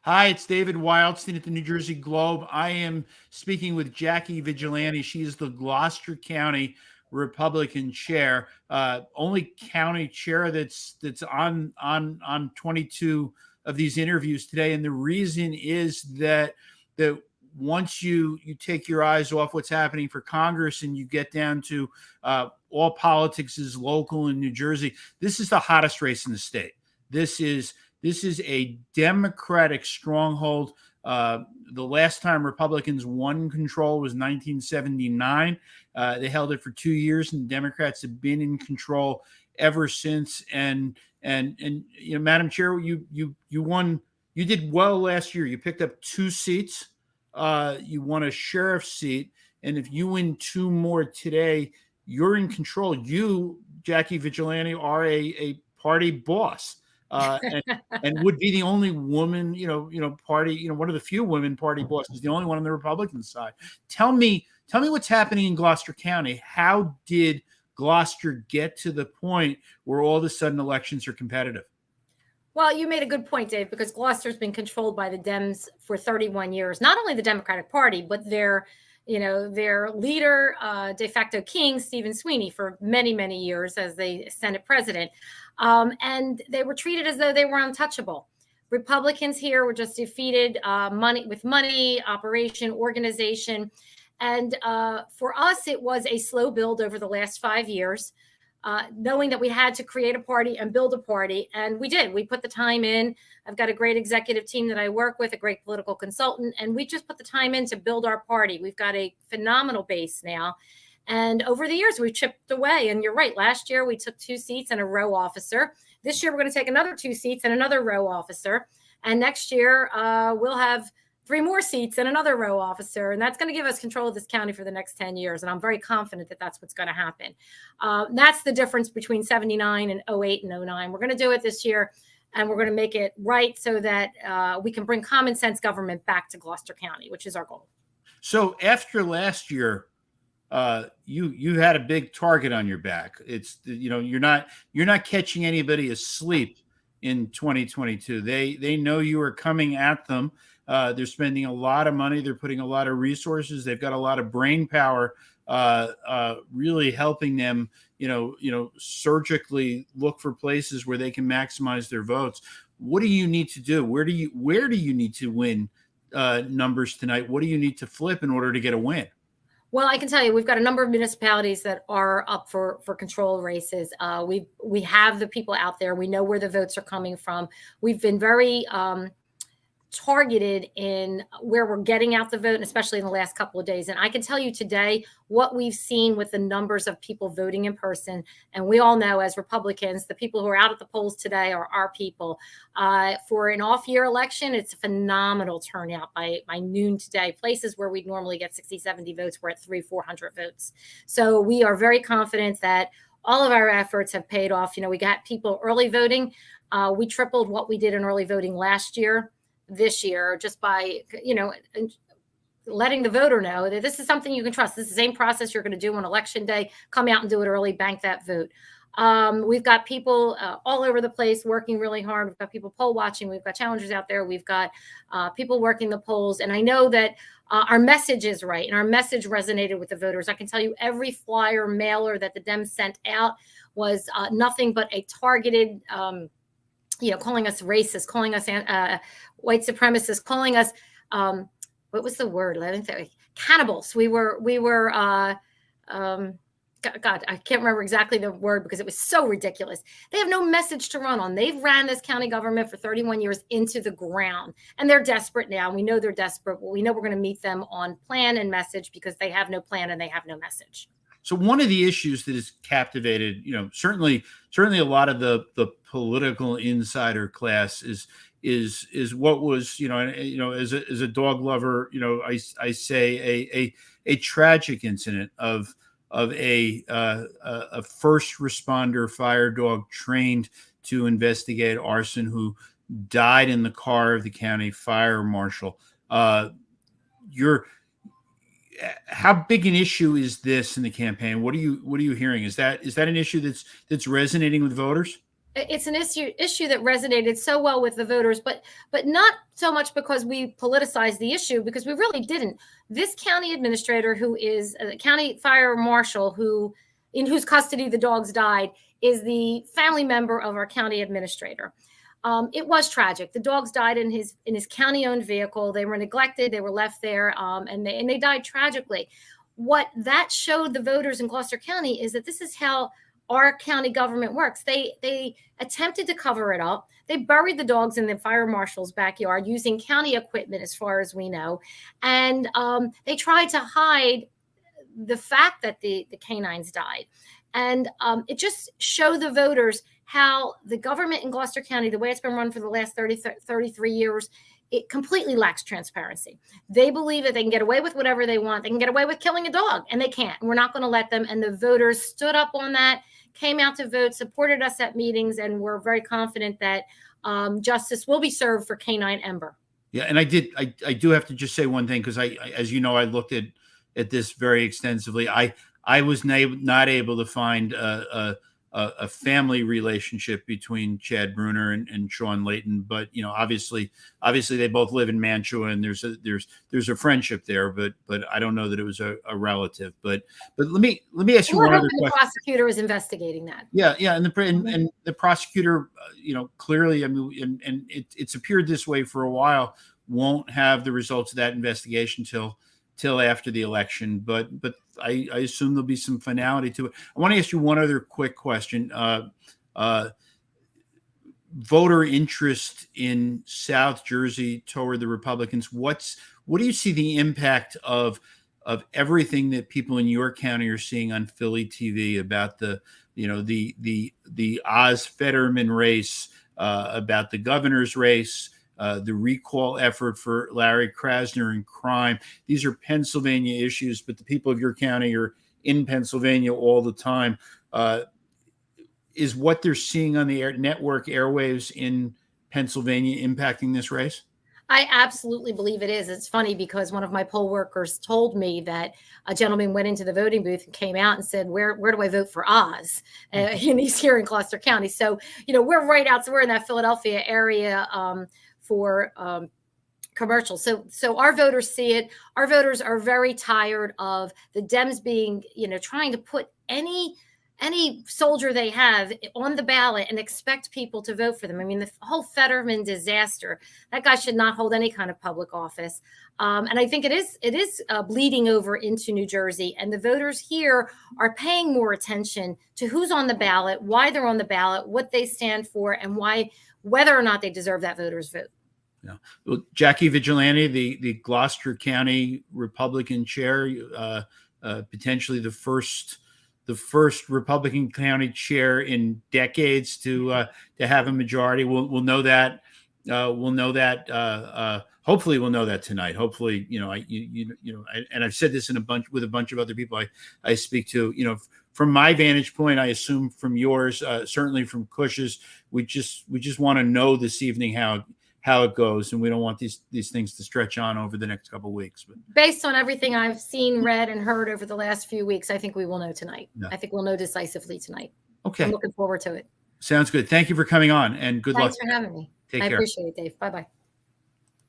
Hi, it's David Wildstein at the New Jersey Globe. I am speaking with Jacci Vigilante. She is the Gloucester County Republican chair, only county chair that's on 22 of these interviews today. And the reason is that once you take your eyes off what's happening for Congress and you get down to all politics is local in New Jersey, this is the hottest race in the state. This is a Democratic stronghold. The last time Republicans won control was 1979. They held it for 2 years, and Democrats have been in control ever since. And Madam Chair, you won. You did well last year. You picked up 2 seats. You won a sheriff's seat, and if you win 2 more today, you're in control. You, Jacci Vigilante, are a party boss. And would be the only woman, party, one of the few women party bosses, the only one on the Republican side. Tell me what's happening in Gloucester County. How did Gloucester get to the point where all of a sudden elections are competitive? Well, you made a good point, Dave, because Gloucester's been controlled by the Dems for 31 years. Not only the Democratic Party, but their leader, de facto king, Stephen Sweeney, for many, many years as the Senate president. And they were treated as though they were untouchable. Republicans here were just defeated money, operation, organization. And for us, it was a slow build over the last 5 years, knowing that we had to create a party and build a party. And we did. We put the time in. I've got a great executive team that I work with, a great political consultant, and we just put the time in to build our party. We've got a phenomenal base now. And over the years, we've chipped away. And you're right. Last year, we took 2 seats and a row officer. This year, we're going to take another 2 seats and another row officer. And next year, we'll have 3 more seats and another row officer. And that's going to give us control of this county for the next 10 years. And I'm very confident that that's what's going to happen. That's the difference between 79 and 08 and 09. We're going to do it this year. And we're going to make it right so that we can bring common sense government back to Gloucester County, which is our goal. So after last year, you had a big target on your back. It's you're not catching anybody asleep in 2022. They know you are coming at them. They're spending a lot of money. They're putting a lot of resources. They've got a lot of brain power, really helping them, surgically look for places where they can maximize their votes. What do you need to do? Where do you need to win numbers tonight? What do you need to flip in order to get a win? Well, I can tell you, we've got a number of municipalities that are up for control races. We have the people out there. We know where the votes are coming from. We've been very targeted in where we're getting out the vote, and especially in the last couple of days. And I can tell you today what we've seen with the numbers of people voting in person. And we all know as Republicans, the people who are out at the polls today are our people. For an off-year election, it's a phenomenal turnout by noon today. Places where we'd normally get 60, 70 votes, we're at 300-400 votes. So we are very confident that all of our efforts have paid off. We got people early voting. We tripled what we did in early voting last year. This year, just by, letting the voter know that this is something you can trust. This is the same process you're going to do on election day. Come out and do it early, bank that vote. We've got people all over the place working really hard. We've got people poll watching. We've got challengers out there. We've got people working the polls. And I know that our message is right. And our message resonated with the voters. I can tell you every flyer mailer that the Dems sent out was nothing but a targeted calling us racist, calling us white supremacists, calling us, what was the word? I think that cannibals. We were God, I can't remember exactly the word because it was so ridiculous. They have no message to run on. They've ran this county government for 31 years into the ground, and they're desperate now. We know they're desperate, but we know we're going to meet them on plan and message because they have no plan and they have no message. So one of the issues that has captivated, certainly a lot of the political insider class is what was, as a dog lover, I say a tragic incident of a first responder fire dog trained to investigate arson who died in the car of the county fire marshal. How big an issue is this in the campaign? What are you hearing? Is that an issue that's resonating with voters? It's an issue that resonated so well with the voters, but not so much because we politicized the issue, because we really didn't. This county administrator, who is a county fire marshal, in whose custody the dogs died, is the family member of our county administrator. It was tragic. The dogs died in his county-owned vehicle. They were neglected. They were left there, and they died tragically. What that showed the voters in Gloucester County is that this is how our county government works. They attempted to cover it up. They buried the dogs in the fire marshal's backyard using county equipment, as far as we know, and they tried to hide the fact that the canines died. And it just showed the voters how the government in Gloucester County, the way it's been run for the last 33 years, it completely lacks transparency. They believe that they can get away with whatever they want. They can get away with killing a dog, and they can't. We're not going to let them. And the voters stood up on that, came out to vote, supported us at meetings, and we're very confident that justice will be served for Canine Ember. Yeah, and I do have to just say one thing, because as you know, I looked at this very extensively. I was not able to find a family relationship between Chad Bruner and Sean Layton, but obviously they both live in Mantua, and there's a friendship there, but I don't know that it was a relative. But let me ask you one other question. The prosecutor is investigating that. Yeah, and the prosecutor, clearly, I mean, and it's appeared this way for a while, won't have the results of that investigation till after the election, but I assume there'll be some finality to it. I want to ask you one other quick question. Voter interest in South Jersey toward the Republicans. What do you see the impact of everything that people in your county are seeing on Philly TV about the Oz Fetterman race, about the governor's race, the recall effort for Larry Krasner and crime? These are Pennsylvania issues, but the people of your county are in Pennsylvania all the time. Is what they're seeing on the network airwaves in Pennsylvania impacting this race? I absolutely believe it is. It's funny because one of my poll workers told me that a gentleman went into the voting booth and came out and said, where do I vote for Oz? And he's here in Gloucester County. So, we're right out. So we're in that Philadelphia area for commercial. So our voters see it. Our voters are very tired of the Dems being, trying to put any soldier they have on the ballot and expect people to vote for them. I mean, the whole Fetterman disaster, that guy should not hold any kind of public office. And I think it is bleeding over into New Jersey. And the voters here are paying more attention to who's on the ballot, why they're on the ballot, what they stand for, and whether or not they deserve that voter's vote. Yeah. Well, Jacci Vigilante, the Gloucester County Republican chair, potentially the first Republican county chair in decades to have a majority. We'll know that. Hopefully we'll know that tonight. Hopefully, and I've said this with a bunch of other people I speak to. From my vantage point, I assume from yours, certainly from Cush's, we just want to know this evening how it goes, and we don't want these things to stretch on over the next couple of weeks. But based on everything I've seen, read, and heard over the last few weeks, I think we will know tonight. Yeah. I think we'll know decisively tonight. Okay. I'm looking forward to it. Sounds good. Thank you for coming on, and good luck. Thanks for having me. Take care. I appreciate it, Dave. Bye-bye.